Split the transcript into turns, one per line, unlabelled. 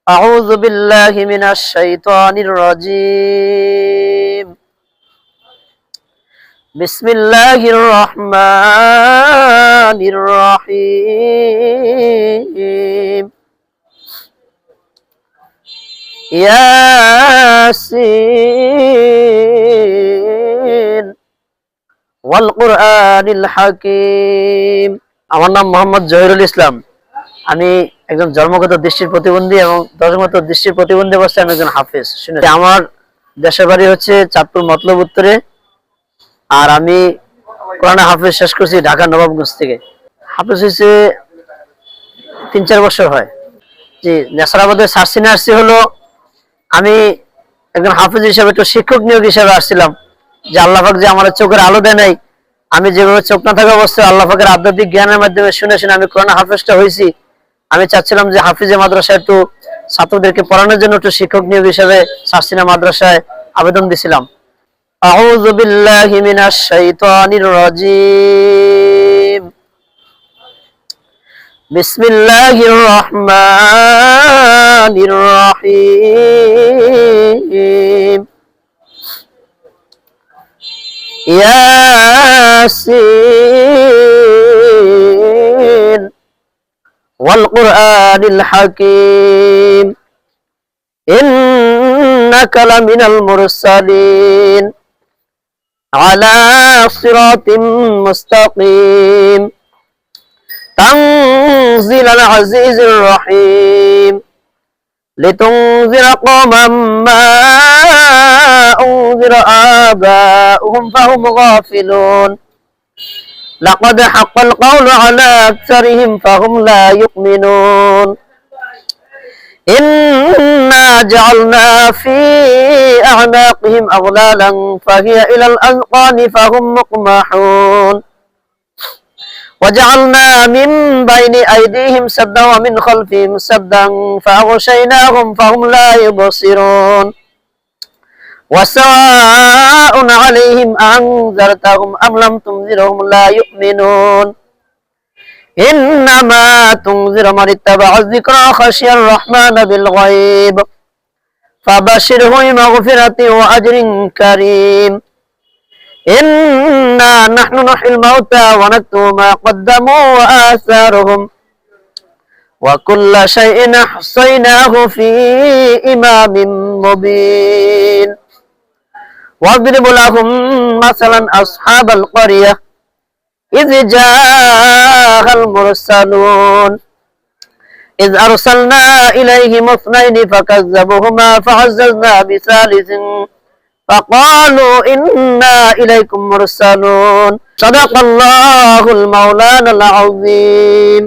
أعوذ بالله من الشيطان الرجيم بسم الله الرحمن الرحيم ياسين والقرآن الحكيم। আমার নাম মোহাম্মদ জহিরুল ইসলাম। আমি একজন জন্মগত দৃষ্টির প্রতিবন্ধী এবং দশমগত দৃষ্টির প্রতিবন্ধী অবস্থায় আমি একজন হাফেজ। শুনে আমার দেশের বাড়ি হচ্ছে চাঁদপুর মতলব উত্তরে, আর আমি কোরআনে হাফেজ শেষ করছি ঢাকা নবাবগঞ্জ থেকে। হাফেজ হয়েছে 3-4 বছর হয়। জি, নেসারাবাদের সার্সিনে আসছি হলো আমি একজন হাফেজ হিসাবে, একটু শিক্ষক নিয়োগ হিসাবে আসছিলাম, যে আল্লাহ পাক যে আমার চোখের আলো দেয় নাই, আমি যেভাবে চোখ না থাকা অবস্থায় আল্লাহ পাকের আধ্যাত্মিক জ্ঞানের মাধ্যমে শুনে শুনে আমি কোরআন হাফেজটা হয়েছি। আমি চাচ্ছিলাম যে হাফিজে মাদ্রাসায় একটু ছাত্রদেরকে পড়ানোর জন্য একটু শিক্ষক নিয়োগ হিসেবে সার্সিনা মাদ্রাসায় আবেদন দিয়েছিলাম। আউযু বিল্লাহি মিনাশ শাইতানির রাজীম। বিসমিল্লাহির রহমানির রহিম। ইয়াসিন والقرآن الحكيم إنك لمن المرسلين على صراط مستقيم تنزيل العزيز الرحيم لتنذر قوما ما أنذر آباؤهم فهم غافلون لقد حق القول على أكثرهم فهم لا يؤمنون إنا جعلنا في أعناقهم أغلالا فهي إلى الأذقان فهم مقمحون وجعلنا من بين أيديهم سدا ومن خلفهم سدا فأغشيناهم فهم لا يبصرون وسواء عليهم أنذرتهم أم لم تنذرهم لا يؤمنون إنما تنذر من اتبع الذكر وخشي الرحمن بالغيب فبشره بمغفرة وأجر كريم إنا نحن نحيي الموتى ونكتب ما قدموا وآثارهم وكل شيء أحصيناه في إمام مبين واضرب لهم مثلا أصحاب القرية إذ جاء المرسلون إذ أرسلنا إليهم 2 فكذبوهما فعززنا بثالث فقالوا إنا إليكم مرسلون صدق الله المولانا العظيم।